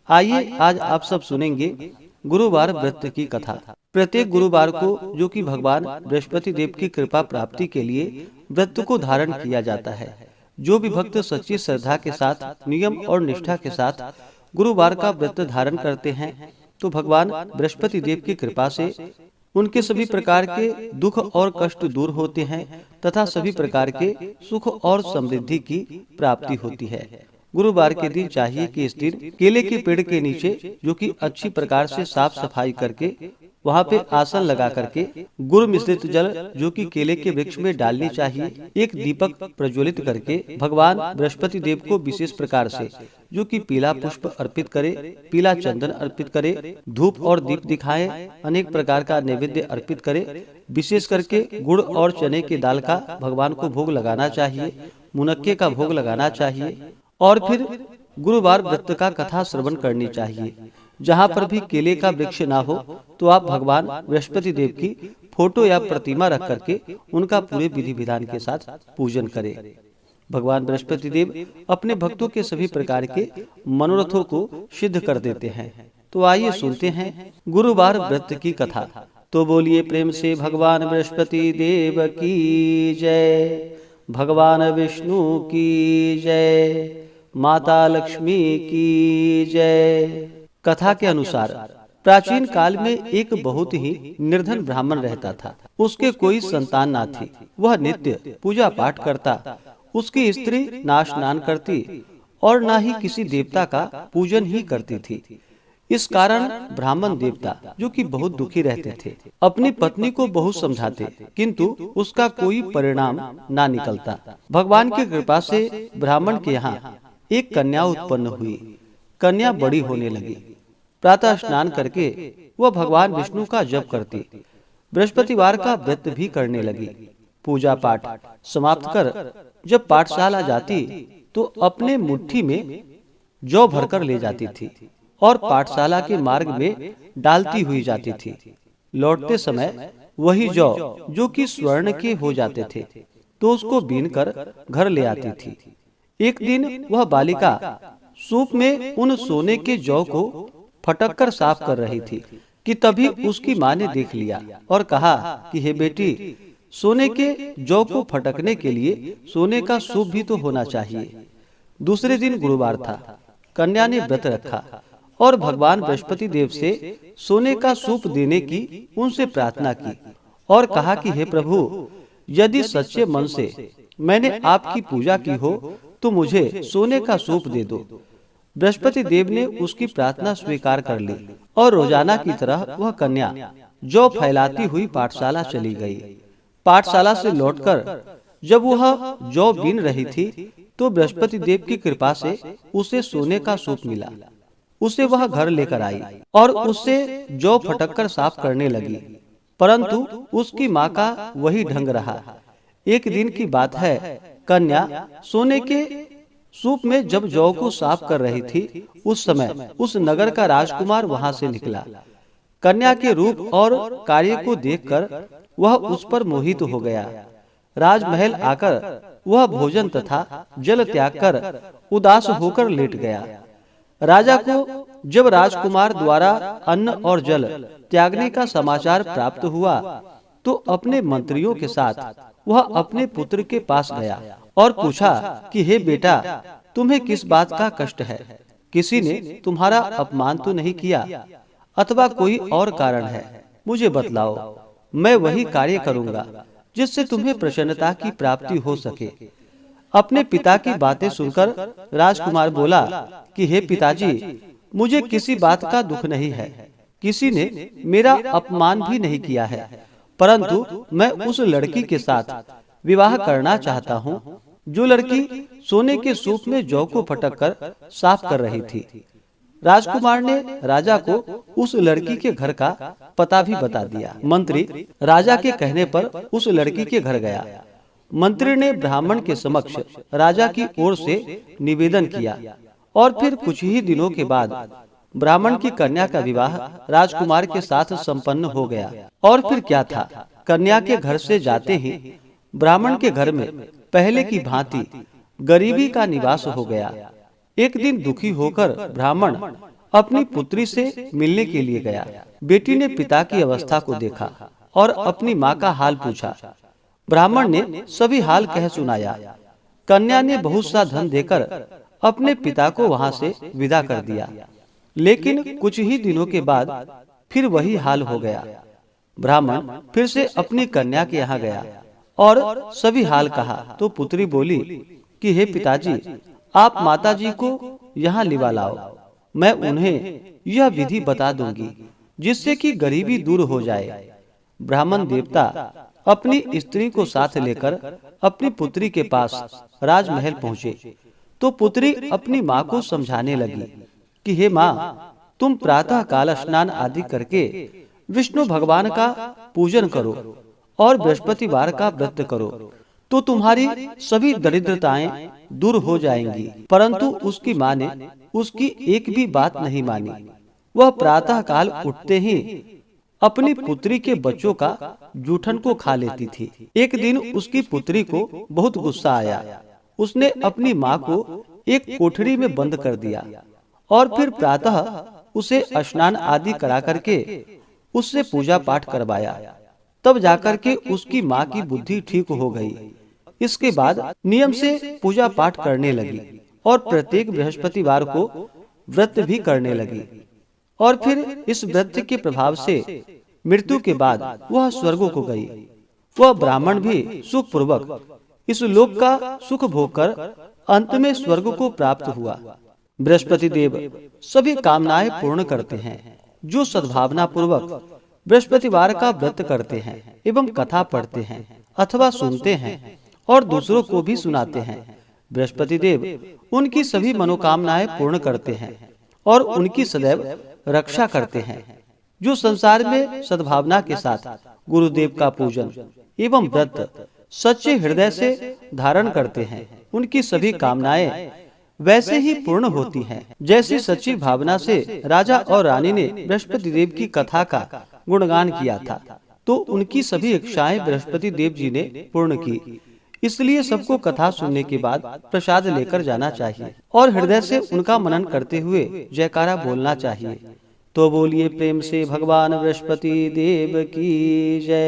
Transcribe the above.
आइए आज आप सब सुनेंगे गुरुवार व्रत की कथा। प्रत्येक गुरुवार को जो कि भगवान बृहस्पति देव की कृपा प्राप्ति के लिए व्रत को धारण किया जाता है। जो भी भक्त सच्ची श्रद्धा के साथ नियम और निष्ठा के साथ गुरुवार का व्रत धारण करते हैं तो भगवान बृहस्पति देव की कृपा से उनके सभी प्रकार के दुख और कष्ट दूर होते हैं तथा सभी प्रकार के सुख और समृद्धि की प्राप्ति होती है। गुरुवार के दिन चाहिए कि इस दिन केले के पेड़ के नीचे जो कि अच्छी प्रकार से साफ सफाई करके वहाँ पे आसन लगा करके गुड़ मिश्रित जल जो कि केले के वृक्ष में डालनी चाहिए। एक दीपक प्रज्वलित करके भगवान बृहस्पति देव को विशेष प्रकार से जो कि पीला पुष्प अर्पित करे, पीला चंदन अर्पित करे, धूप और दीप दिखाए, अनेक प्रकार का नैवेद्य अर्पित करे। विशेष करके गुड़ और चने की दाल का भगवान को भोग लगाना चाहिए, मुनक्के का भोग लगाना चाहिए और फिर गुरुवार व्रत का कथा श्रवण करनी चाहिए। जहाँ पर भी केले का वृक्ष ना हो तो आप भगवान बृहस्पति देव की फोटो या प्रतिमा रख करके उनका पूरे विधि विधान के साथ पूजन करें। भगवान बृहस्पति देव अपने भक्तों के सभी प्रकार के मनोरथों को सिद्ध कर देते हैं। तो आइए सुनते हैं गुरुवार व्रत की कथा। तो बोलिए प्रेम से भगवान बृहस्पति देव की जय, भगवान विष्णु की जय, माता लक्ष्मी की जय। कथा के अनुसार प्राचीन काल में एक बहुत ही निर्धन ब्राह्मण रहता था। उसके कोई संतान ना थी। वह नित्य पूजा पाठ करता। उसकी स्त्री ना स्नान करती और ना ही किसी देवता का पूजन ही करती थी। इस कारण ब्राह्मण देवता जो कि बहुत दुखी रहते थे, अपनी पत्नी को बहुत समझाते किंतु उसका कोई परिणाम ना निकलता। भगवान की कृपा से ब्राह्मण के यहाँ एक कन्या उत्पन्न हुई। कन्या बड़ी होने लगी। प्रातः स्नान करके वह भगवान विष्णु का जप करती, बृहस्पतिवार का व्रत भी करने लगी। पूजा पाठ समाप्त कर जब पाठशाला जाती तो अपने मुट्ठी में जौ भरकर ले जाती थी और पाठशाला के मार्ग में डालती हुई जाती थी। लौटते समय वही जौ जो कि स्वर्ण के हो जाते थे तो उसको बीनकर घर ले आती थी। एक दिन वह बालिका सूप में उन सोने के जौ को फटक कर साफ कर रही थी कि तभी उसकी माँ ने देख लिया और कहा कि हे बेटी, सोने के जौ को फटकने के लिए सोने का सूप भी तो होना चाहिए। दूसरे दिन गुरुवार था। कन्या ने व्रत रखा और भगवान बृहस्पति देव से सोने का सूप देने की उनसे प्रार्थना की और कहा कि हे प्रभु, यदि सच्चे मन से मैंने आपकी पूजा की हो तो मुझे सोने का सूप दे दो। बृहस्पति देव ने उसकी प्रार्थना स्वीकार कर ली और रोजाना की तरह वह कन्या जौ फैलाती हुई पाठशाला चली गई। पाठशाला से लौटकर जब वह जौ बीन रही थी तो बृहस्पति देव की कृपा से उसे सोने का सूप मिला। उसे वह घर लेकर आई और उससे जौ फटककर साफ करने लगी, परंतु उसकी माँ का वही ढंग रहा। एक दिन की बात है, कन्या सोने के सूप में जब जौ को साफ कर रही थी उस समय उस नगर का राजकुमार वहां से निकला। कन्या के रूप और कार्य को देखकर वह उस पर मोहित हो गया। राजमहल आकर वह भोजन तथा जल त्याग कर उदास होकर लेट गया। राजा को जब राजकुमार द्वारा अन्न और जल त्यागने का समाचार प्राप्त हुआ तो अपने मंत्रियों के साथ वह अपने पुत्र के पास गया और पूछा कि हे बेटा, तुम्हें किस बात का कष्ट है? किसी ने तुम्हारा अपमान तो नहीं किया अथवा कोई और कारण है? मुझे बतलाओ, मैं वही कार्य करूंगा जिससे तुम्हें प्रसन्नता की प्राप्ति हो सके। अपने पिता की बातें सुनकर राजकुमार बोला कि हे पिताजी, मुझे किसी बात का दुख नहीं है। किसी ने मेरा अपमान भी नहीं किया है, परंतु मैं उस लड़की के साथ विवाह करना चाहता हूँ जो लड़की सोने के सूप में जौ को फटक कर साफ कर रही थी। राजकुमार ने राजा को उस लड़की के घर का पता भी बता दिया। मंत्री राजा के कहने पर उस लड़की के घर गया। मंत्री ने ब्राह्मण के समक्ष राजा की ओर से निवेदन किया और फिर कुछ ही दिनों के बाद ब्राह्मण की कन्या का विवाह राजकुमार के साथ संपन्न हो गया। और फिर क्या था, कन्या के घर से जाते ही ब्राह्मण के घर में पहले की भांति गरीबी का निवास हो गया। एक दिन दुखी होकर ब्राह्मण अपनी पुत्री से मिलने के लिए गया। बेटी ने पिता की अवस्था को देखा और अपनी माँ का हाल पूछा। ब्राह्मण ने सभी हाल कह सुनाया। कन्या ने बहुत सा धन देकर अपने पिता को वहां से विदा कर दिया, लेकिन कुछ ही दिनों के बाद फिर वही हाल हो गया। ब्राह्मण फिर से अपनी कन्या के यहाँ गया और सभी हाल कहा तो पुत्री बोली कि हे पिताजी, आप माताजी को यहाँ लिवा लाओ, मैं उन्हें यह विधि बता दूंगी जिससे कि गरीबी दूर हो जाए। ब्राह्मण देवता अपनी स्त्री को साथ लेकर अपनी पुत्री के पास राजमहल पहुँचे तो पुत्री अपनी माँ को समझाने लगी कि हे माँ, तुम प्रातः काल स्नान आदि करके विष्णु भगवान का पूजन करो और बृहस्पतिवार का व्रत करो तो तुम्हारी सभी दरिद्रताएं दूर हो जाएंगी। परंतु उसकी माँ ने उसकी एक भी बात नहीं मानी। वह प्रातः काल उठते ही अपनी पुत्री के बच्चों का जूठन को खा लेती थी। एक दिन उसकी पुत्री को बहुत गुस्सा आया। उसने अपनी माँ को एक कोठरी में बंद कर दिया और फिर प्रातः उसे स्नान आदि करा करके उससे पूजा पाठ करवाया। तब जाकर के उसकी माँ की बुद्धि ठीक हो गई। इसके बाद नियम से पूजा पाठ करने लगी और प्रत्येक बृहस्पतिवार को व्रत भी करने लगी। और फिर इस व्रत के प्रभाव से मृत्यु के बाद वह स्वर्ग को गई। वह ब्राह्मण भी सुख पूर्वक इस लोक का सुख भोग कर अंत में स्वर्ग को प्राप्त हुआ। बृहस्पति देव सभी कामनाएं पूर्ण करते हैं। जो सद्भावना पूर्वक बृहस्पतिवार का व्रत करते हैं एवं कथा पढ़ते हैं अथवा सुनते हैं और दूसरों को भी सुनाते हैं, बृहस्पति देव उनकी सभी मनोकामनाएं पूर्ण करते हैं और उनकी सदैव रक्षा करते हैं। जो संसार में सद्भावना के साथ गुरुदेव का पूजन एवं व्रत सच्चे हृदय से धारण करते हैं, उनकी सभी कामनाएं वैसे ही पूर्ण होती हैं जैसी सच्ची भावना से राजा और रानी ने बृहस्पति देव की कथा का गुणगान किया था, तो उनकी सभी इच्छाएं बृहस्पति देव जी ने पूर्ण की। इसलिए सबको कथा सुनने के बाद प्रसाद लेकर जाना चाहिए और हृदय से उनका मनन करते हुए जयकारा बोलना चाहिए। तो बोलिए प्रेम से भगवान बृहस्पति देव की जय।